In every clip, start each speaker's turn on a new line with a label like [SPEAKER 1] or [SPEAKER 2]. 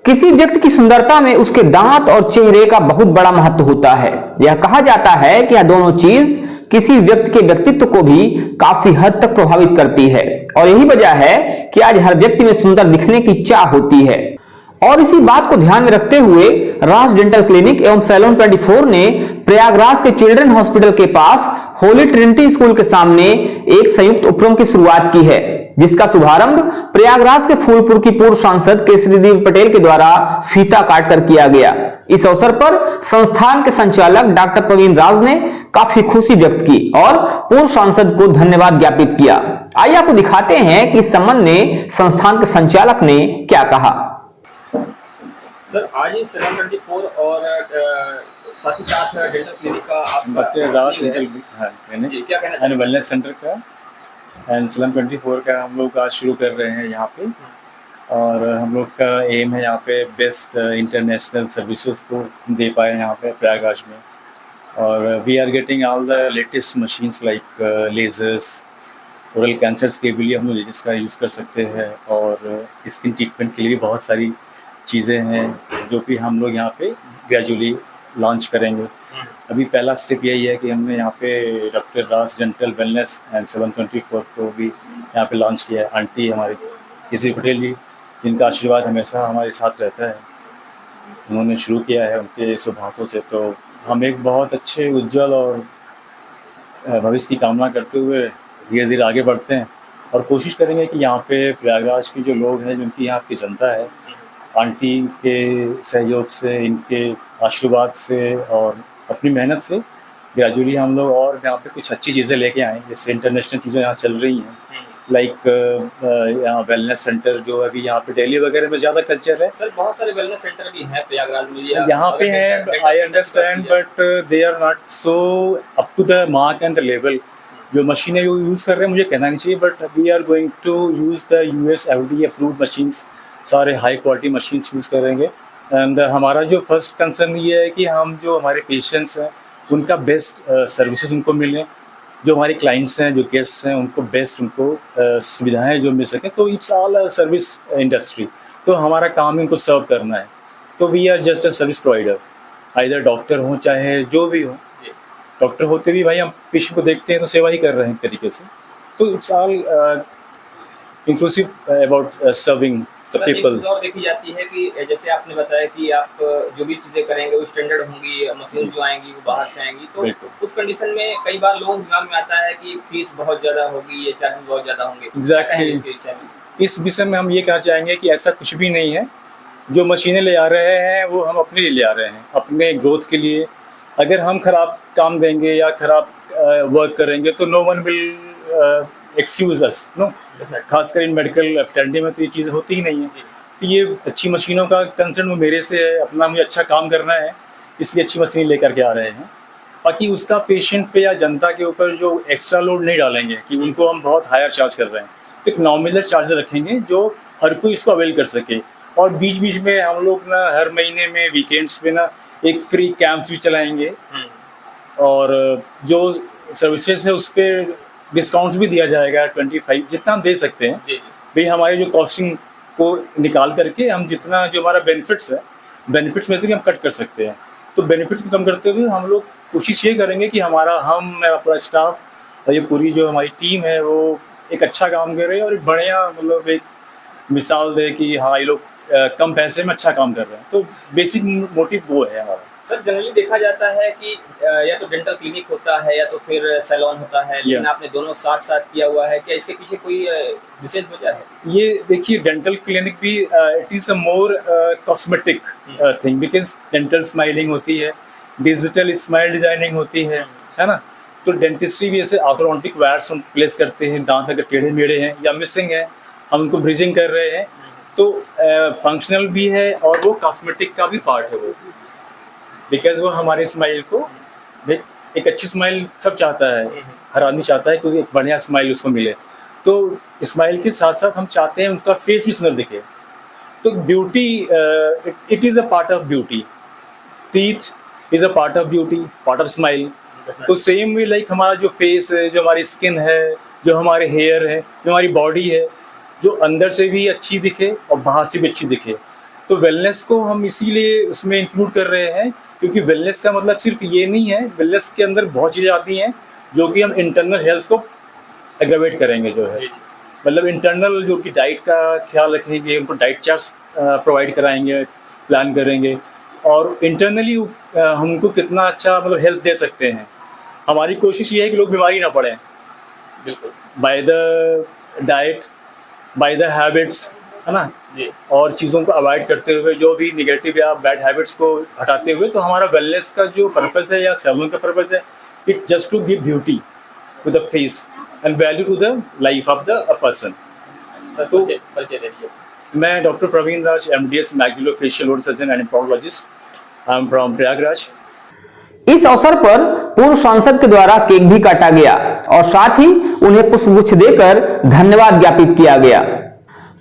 [SPEAKER 1] किसी व्यक्ति की सुंदरता में उसके दांत और चेहरे का बहुत बड़ा महत्व होता है। यह कहा जाता है कि यह दोनों चीज किसी व्यक्ति के व्यक्तित्व को भी काफी हद तक प्रभावित करती है और यही वजह है कि आज हर व्यक्ति में सुंदर दिखने की चाह होती है। और इसी बात को ध्यान में रखते हुए राज डेंटल क्लिनिक एवं सैलून 24 ने प्रयागराज के चिल्ड्रन हॉस्पिटल के पास होली ट्रिनिटी स्कूल के सामने एक संयुक्त उपक्रम की शुरुआत की है, जिसका शुभारंभ प्रयागराज के फूलपुर की पूर्व सांसद केसरीदेवी पटेल के द्वारा फीता काटकर किया गया। इस अवसर पर संस्थान के संचालक डॉक्टर प्रवीण राज ने काफी खुशी व्यक्त की और पूर्व सांसद को धन्यवाद ज्ञापित किया। आइए आपको दिखाते हैं कि इस संबंध में संस्थान के संचालक ने क्या कहा।
[SPEAKER 2] सर, आज ही सैलून 24 और साथ ही साथ डेंटल क्लिनिक का आपका
[SPEAKER 3] राज डेंटल क्लिनिक
[SPEAKER 2] क्या कहना
[SPEAKER 3] एंड वेलनेस सेंटर का एंड सैलून 24 का हम लोग आज शुरू कर रहे हैं यहाँ पे। और हम लोग का एम है यहाँ पे बेस्ट इंटरनेशनल सर्विसेज को दे पाए यहाँ पे प्रयागराज में। और we are getting all the latest machines like lasers, oral cancers के लिए हम लोग लेजर्स का यूज़ कर सकते हैं और स्किन ट्रीटमेंट के लिए भी बहुत सारी चीज़ें हैं जो कि हम लोग यहाँ पे ग्रेजुअली लॉन्च करेंगे। अभी पहला स्टेप यही है कि हमने यहाँ पे doctor Raj dental wellness and salon 24 को भी यहाँ पे लॉन्च किया है। आंटी हमारे केसरी पटेल जी, जिनका आशीर्वाद हमेशा हमारे साथ रहता है, उन्होंने शुरू किया है उनके शुभ हाथों से। तो हम एक बहुत अच्छे उज्जवल और भविष्य की कामना करते हुए धीरे धीरे आगे बढ़ते हैं और कोशिश करेंगे कि यहाँ पे प्रयागराज के जो लोग हैं, जिनकी यहाँ की जनता है, आंटी के सहयोग से, इनके आशीर्वाद से और अपनी मेहनत से ग्रेजुअली हम लोग और यहाँ पे कुछ अच्छी चीज़ें लेके आए। जैसे इंटरनेशनल चीज़ें यहाँ चल रही हैं, लाइक यहाँ वेलनेस सेंटर जो अभी यहाँ पे दिल्ली वगैरह में ज़्यादा कल्चर है।
[SPEAKER 2] सर, बहुत सारे वेलनेस सेंटर भी हैं प्रयागराज में,
[SPEAKER 3] यहाँ पे हैं, I understand, but they are not so up to the mark and the level. जो मशीनें वो यूज़ कर रहे हैं मुझे कहना नहीं चाहिए, but we are going to use the US FDA approved machines, सारे हाई क्वालिटी मशीन्स यूज़ करेंगे। एंड हमारा जो फर्स्ट कंसर्न ये है कि हम जो हमारे पेशेंट्स हैं उनका बेस्ट सर्विसेज उनको मिलें, जो हमारे क्लाइंट्स हैं, जो गेस्ट्स हैं, उनको बेस्ट उनको सुविधाएं जो मिल सकें। तो इट्स ऑल सर्विस इंडस्ट्री, तो हमारा काम इनको सर्व करना है। तो we are just a service provider, either doctor हो चाहे जो भी हो। डॉक्टर होते भी भाई हम पेशेंट को देखते हैं तो सेवा ही कर रहे हैं एक तरीके से। तो it's all inclusive about serving the people.
[SPEAKER 2] और देखी जाती है कि जैसे आपने बताया कि आप जो भी चीजें करेंगे वो स्टैंडर्ड होंगी, मशीन जो आएंगी वो बाहर से आएंगी, तो उस कंडीशन में कई बार लोगों दिमाग में आता है कि फीस बहुत ज्यादा होगी, ये चार्जेस बहुत ज्यादा होंगे।
[SPEAKER 3] एग्जैक्टली, इस विषय में हम ये कहना चाहेंगे कि ऐसा कुछ भी नहीं है। जो मशीनें ले आ रहे हैं वो हम अपने लिए ले आ रहे हैं, अपने ग्रोथ के लिए। अगर हम खराब काम देंगे या खराब वर्क करेंगे तो no one will excuse us, no. खासकर इन मेडिकल फैटर्निटी में तो ये चीज़ होती ही नहीं है। तो ये अच्छी मशीनों का कंसर्न वो मेरे से है, अपना मुझे अच्छा काम करना है, इसलिए अच्छी मशीन लेकर के आ रहे हैं। बाकी उसका पेशेंट पे या जनता के ऊपर जो एक्स्ट्रा लोड नहीं डालेंगे कि उनको हम बहुत हायर चार्ज कर रहे हैं। तो एक नॉमिनल चार्ज रखेंगे जो हर कोई इसको अवेल कर सके। और बीच बीच में हम लोग ना हर महीने में वीकेंड्स पे ना एक फ्री कैंप्स भी चलाएंगे और जो सर्विसेज है उस पर डिस्काउंट्स भी दिया जाएगा 25, जितना हम दे सकते हैं भाई। हमारे जो कॉस्टिंग को निकाल करके हम जितना जो हमारा बेनिफिट्स है, बेनिफिट्स में से भी हम कट कर सकते हैं। तो बेनिफिट्स को कम करते हुए हम लोग कोशिश ये करेंगे कि पूरा स्टाफ और ये पूरी जो हमारी टीम है वो एक अच्छा काम करे और एक बढ़िया मतलब एक मिसाल दे कि हाँ ये लोग कम पैसे में अच्छा काम कर रहे हैं। तो बेसिक मोटिव वो है हमारा।
[SPEAKER 2] सर, जनरली देखा जाता है कि या तो डेंटल क्लिनिक होता है या तो फिर सैलून होता है, लेकिन आपने दोनों साथ साथ किया हुआ है। क्या इसके पीछे कोई विशेष वजह है?
[SPEAKER 3] ये देखिए, डेंटल क्लिनिक भी it is a more cosmetic thing, because dental smiling होती है, डिजिटल स्माइल डिजाइनिंग होती है ना। तो डेंटिस्ट्री भी ऐसे ऑर्थोडोंटिक वायर्स हम प्लेस करते हैं, दांत अगर टेढ़े मेढ़े हैं या मिसिंग है हम उनको ब्रिजिंग कर रहे हैं। तो फंक्शनल भी है और वो कॉस्मेटिक का भी पार्ट है वो, बिकॉज वो हमारे स्माइल को एक अच्छी स्माइल सब चाहता है, हर आदमी चाहता है कि एक बढ़िया स्माइल उसको मिले। तो स्माइल के साथ साथ हम चाहते हैं उनका फेस भी सुंदर दिखे। तो beauty it is a part of beauty, teeth is a part of beauty, part of smile. तो सेम वे लाइक हमारा जो फेस है, जो हमारी स्किन है, जो हमारे हेयर है, जो हमारी बॉडी है, जो अंदर से भी अच्छी दिखे और बाहर से भी अच्छी दिखे। तो वेलनेस को हम इसीलिए उसमें इंक्लूड कर रहे हैं क्योंकि वेलनेस का मतलब सिर्फ ये नहीं है, वेलनेस के अंदर बहुत चीज़ें आती हैं जो कि हम इंटरनल हेल्थ को एग्रावेट करेंगे, जो है मतलब इंटरनल जो कि डाइट का ख्याल रखेंगे, उनको डाइट चार्ट्स प्रोवाइड कराएंगे, प्लान करेंगे और इंटरनली हम उनको कितना अच्छा मतलब हेल्थ दे सकते हैं। हमारी कोशिश ये है कि लोग बीमारी ना पड़ें,
[SPEAKER 2] बिल्कुल,
[SPEAKER 3] by the diet, by the habits, है ना
[SPEAKER 2] जी,
[SPEAKER 3] और चीज़ों को अवॉइड करते हुए, जो भी निगेटिव या बैड हैबिट्स को हटाते हुए। तो हमारा वेलनेस का जो पर्पस है या सैलून का पर्पस है, it just to give beauty to the face and value to the life of the person.
[SPEAKER 2] Sir
[SPEAKER 3] तो
[SPEAKER 2] परिचय दे दीजिए।
[SPEAKER 3] मैं doctor Praveen Raj, MDS maxillofacial oral surgeon and implantologist, I am from Prayagraj.
[SPEAKER 1] इस अवसर पर पूर्व सांसद के द्वारा केक भी काटा गया और साथ ही उन्हें पुष्पगुच्छ देकर धन्यवाद ज्ञापित किया गया।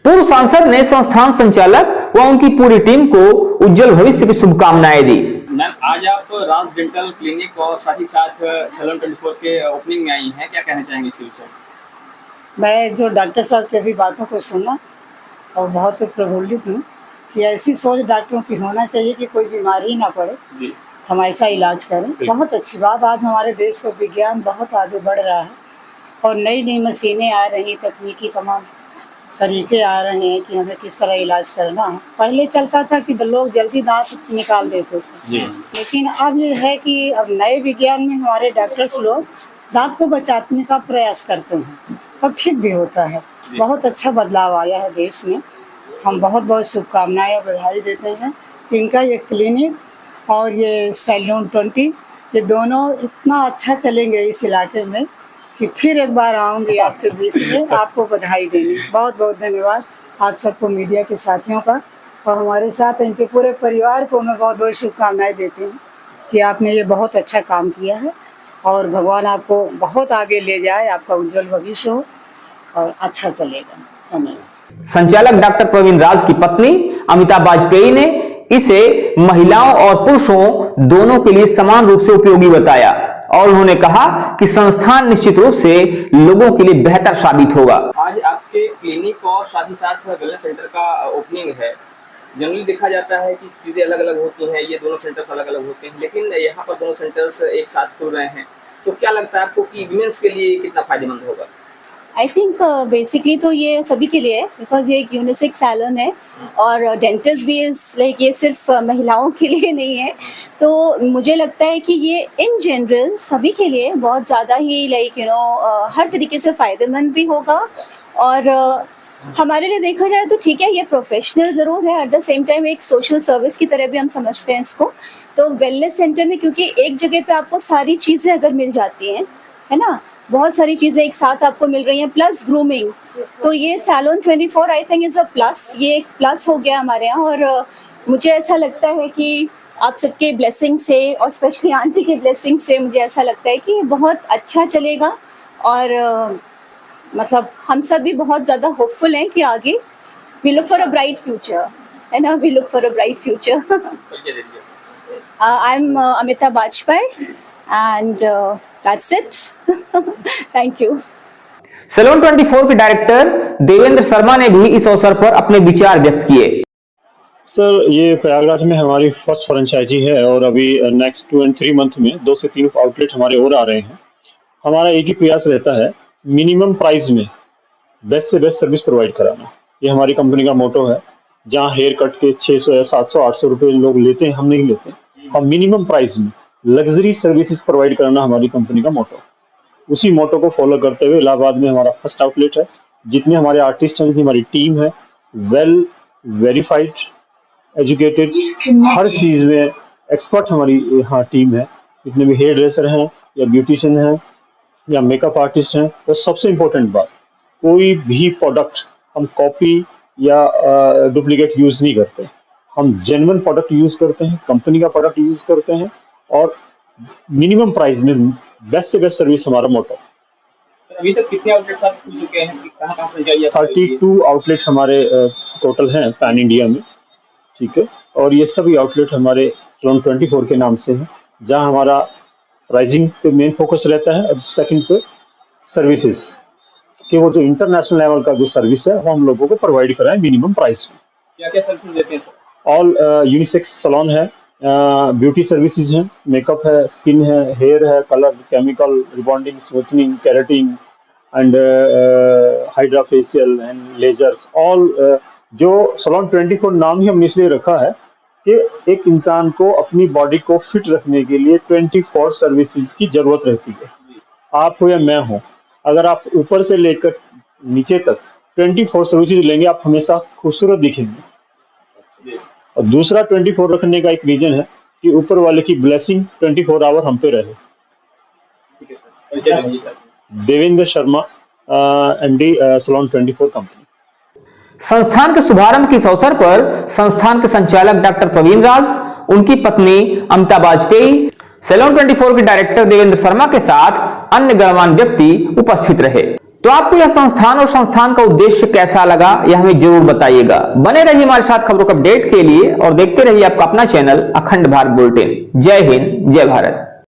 [SPEAKER 1] पूर्व सांसद ने संस्थान संचालक व उनकी पूरी टीम को उज्जवल भविष्य की शुभकामनाएं दी।
[SPEAKER 2] मैम, आज आप राज डेंटल क्लिनिक और साथ ही साथ सैलून 24 के ओपनिंग में आई हैं, क्या कहना चाहेंगे इस विषय में?
[SPEAKER 4] मैं जो डॉक्टर साहब की भी बातों को सुना और बहुत प्रफुल्लित हूँ कि ऐसी सोच डॉक्टरों की होना चाहिए कि कोई बीमारी ही ना पड़े,
[SPEAKER 2] जी,
[SPEAKER 4] हम ऐसा इलाज करें। बहुत अच्छी बात, आज हमारे देश का विज्ञान बहुत आगे बढ़ रहा है और नई नई मशीनें आ रही, तकनीकी तमाम तरीके आ रहे हैं कि हमें किस तरह इलाज करना है। पहले चलता था कि लोग जल्दी दांत निकाल देते थे, लेकिन अब ये है कि अब नए विज्ञान में हमारे डॉक्टर्स लोग दांत को बचाने का प्रयास करते हैं और ठीक भी होता है। बहुत अच्छा बदलाव आया है देश में। हम बहुत बहुत शुभकामनाएं और बधाई देते हैं कि इनका ये क्लिनिक और ये सैलून 20 ये दोनों इतना अच्छा चलेंगे इस इलाके में कि फिर एक बार आऊँगी आपके बीच में आपको बधाई देने। बहुत बहुत धन्यवाद आप सबको, मीडिया के साथियों का, और हमारे साथ इनके पूरे परिवार को मैं बहुत बहुत शुभकामनाएं देती हूँ कि आपने ये बहुत अच्छा काम किया है और भगवान आपको बहुत आगे ले जाए, आपका उज्जवल भविष्य हो और अच्छा चलेगा। धन्यवाद।
[SPEAKER 1] संचालक डॉक्टर प्रवीण राज की पत्नी अमिता वाजपेयी ने इसे महिलाओं और पुरुषों दोनों के लिए समान रूप से उपयोगी बताया और उन्होंने कहा कि संस्थान निश्चित रूप से लोगों के लिए बेहतर साबित होगा।
[SPEAKER 2] आज आपके क्लिनिक और साथ ही साथ वेलनेस सेंटर का ओपनिंग है। जनरली देखा जाता है कि चीज़ें अलग अलग होती हैं, ये दोनों सेंटर्स अलग अलग होते हैं, लेकिन यहाँ पर दोनों सेंटर्स एक साथ खुल रहे हैं, तो क्या लगता है आपको कि विमेंस के लिए कितना फायदेमंद होगा?
[SPEAKER 5] आई थिंक बेसिकली तो ये सभी के लिए है, बिकॉज ये एक यूनिसेक्स सैलून है और डेंटिस्ट भी इज लाइक ये सिर्फ महिलाओं के लिए नहीं है। तो मुझे लगता है कि ये इन जनरल सभी के लिए बहुत ज़्यादा ही लाइक हर तरीके से फ़ायदेमंद भी होगा। और हमारे लिए देखा जाए तो ठीक है, ये प्रोफेशनल ज़रूर है, एट द सेम टाइम एक सोशल सर्विस की तरह भी हम समझते हैं इसको। तो वेलनेस सेंटर में क्योंकि एक जगह पे आपको सारी चीज़ें अगर मिल जाती हैं, है ना, बहुत सारी चीज़ें एक साथ आपको मिल रही हैं, प्लस ग्रूमिंग, तो ये salon 24 I think is a plus, ये एक प्लस हो गया हमारे यहाँ। और मुझे ऐसा लगता है कि आप सबके ब्लेसिंग से और स्पेशली आंटी के ब्लेसिंग से मुझे ऐसा लगता है कि बहुत अच्छा चलेगा। और मतलब हम सब भी बहुत ज़्यादा होपफुल हैं कि आगे we look for a bright future, है ना, we look for a bright future. I am Amita Vajpayee and that's it. Thank you.
[SPEAKER 1] Salon 24 के डायरेक्टर देवेंद्र शर्मा ने भी इस अवसर पर अपने विचार व्यक्त किए।
[SPEAKER 6] सर, ये प्रयागराज में हमारी फर्स्ट फ्रेंचाइजी है और अभी नेक्स्ट 2 and 3 मंथ में 2 से 3 आउटलेट हमारे और आ रहे हैं। हमारा एक ही प्रयास रहता है, मिनिमम प्राइस में बेस्ट से बेस्ट सर्विस प्रोवाइड कराना। ये हमारी कंपनी का मोटो है। जहाँ हेयर कट के 600 या 700 800 रुपये लोग लेते हैं, हम नहीं लेते। हम मिनिमम प्राइस में लग्जरी सर्विसेज प्रोवाइड करना हमारी कंपनी का मोटो। उसी मोटो को फॉलो करते हुए इलाहाबाद में हमारा फर्स्ट आउटलेट है। जितने हमारे आर्टिस्ट हैं, हमारी टीम है, वेल वेरीफाइड, एजुकेटेड, हर चीज़ में एक्सपर्ट हमारी यहाँ टीम है। जितने भी हेयर ड्रेसर हैं या ब्यूटिशियन हैं या मेकअप आर्टिस्ट हैं, और सबसे इम्पोर्टेंट बात, कोई भी प्रोडक्ट हम कॉपी या डुप्लीकेट यूज़ नहीं करते। हम जेन्युइन प्रोडक्ट यूज़ करते हैं, कंपनी का प्रोडक्ट यूज़ करते हैं और मिनिमम प्राइस में बेस्ट से बेस्ट सर्विस हमारा मोटो।
[SPEAKER 2] अभी तक कितने आउटलेट्स आप खुल चुके हैं? कहाँ से जाइए?
[SPEAKER 6] 32 आउटलेट हमारे टोटल हैं पैन इंडिया में, ठीक है। और ये सभी आउटलेट हमारे सैलून 24 के नाम से हैं, जहाँ हमारा प्राइसिंग पे मेन फोकस रहता है और सेकंड पे सर्विसेज कि वो जो इंटरनेशनल लेवल का जो सर्विस है वो हम लोगों को प्रोवाइड कराएं मिनिमम प्राइस में।
[SPEAKER 2] क्या क्या सर्विस देते हैं सर?
[SPEAKER 6] ऑल यूनिसेक्स सैलून है, ब्यूटी सर्विसेज हैं, मेकअप है, स्किन है, हेयर है, colour, chemical, rebonding, smoothening, keratin and hydra facial and lasers all. जो सैलून 24 नाम ही हमने इसलिए रखा है कि एक इंसान को अपनी बॉडी को फिट रखने के लिए 24 सर्विसेज की जरूरत रहती है। आप हो या मैं हो, अगर आप ऊपर से लेकर नीचे तक 24 सर्विसेज लेंगे, आप हमेशा खूबसूरत दिखेंगे। और दूसरा 24 रखने का एक रीजन है कि ऊपर वाले की ब्लेसिंग 24 आवर हम पे रहे। Devendra Sharma, MD salon 24 company.
[SPEAKER 1] संस्थान के शुभारंभ के इस अवसर पर संस्थान के संचालक डॉक्टर प्रवीण राज, उनकी पत्नी अमिता वाजपेयी, सैलून 24 के डायरेक्टर देवेंद्र शर्मा के साथ अन्य गणमान्य व्यक्ति उपस्थित रहे। तो आपको यह संस्थान और संस्थान का उद्देश्य कैसा लगा, यह हमें जरूर बताइएगा। बने रहिए हमारे साथ खबरों के अपडेट के लिए और देखते रहिए आपका अपना चैनल अखंड भारत बुलेटिन। जय हिंद, जय भारत।